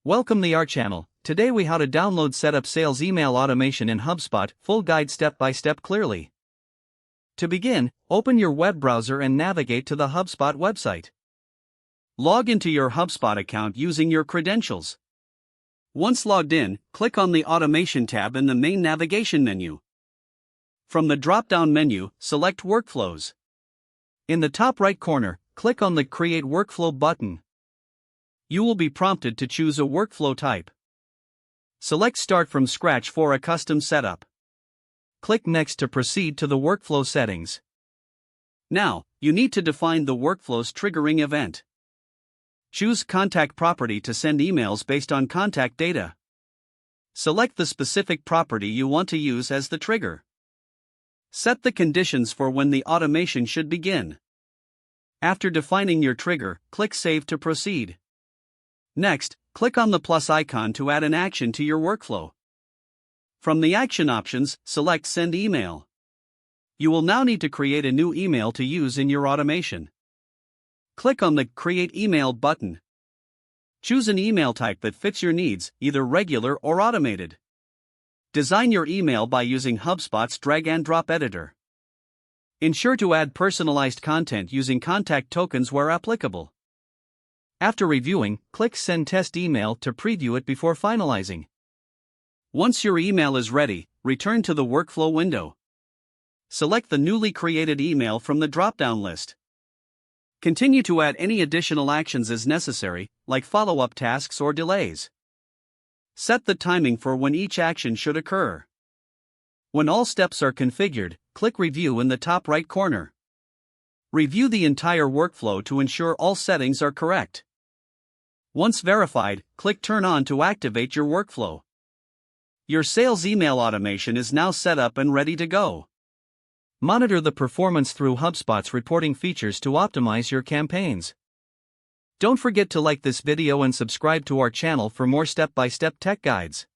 Welcome to our channel. Today we how to download setup sales email automation in HubSpot, full guide step by step clearly. To begin, open your web browser and navigate to the HubSpot website. Log into your HubSpot account using your credentials. Once logged in, click on the Automation tab in the main navigation menu. From the drop-down menu, select Workflows. In the top right corner, click on the Create Workflow button. You will be prompted to choose a workflow type. Select Start from Scratch for a custom setup. Click Next to proceed to the workflow settings. Now, you need to define the workflow's triggering event. Choose Contact Property to send emails based on contact data. Select the specific property you want to use as the trigger. Set the conditions for when the automation should begin. After defining your trigger, click Save to proceed. Next, click on the plus icon to add an action to your workflow. From the action options, select Send Email. You will now need to create a new email to use in your automation. Click on the Create Email button. Choose an email type that fits your needs, either regular or automated. Design your email by using HubSpot's drag and drop editor. Ensure to add personalized content using contact tokens where applicable. After reviewing, click Send Test Email to preview it before finalizing. Once your email is ready, return to the workflow window. Select the newly created email from the drop-down list. Continue to add any additional actions as necessary, like follow-up tasks or delays. Set the timing for when each action should occur. When all steps are configured, click Review in the top right corner. Review the entire workflow to ensure all settings are correct. Once verified, click Turn On to activate your workflow. Your sales email automation is now set up and ready to go. Monitor the performance through HubSpot's reporting features to optimize your campaigns. Don't forget to like this video and subscribe to our channel for more step-by-step tech guides.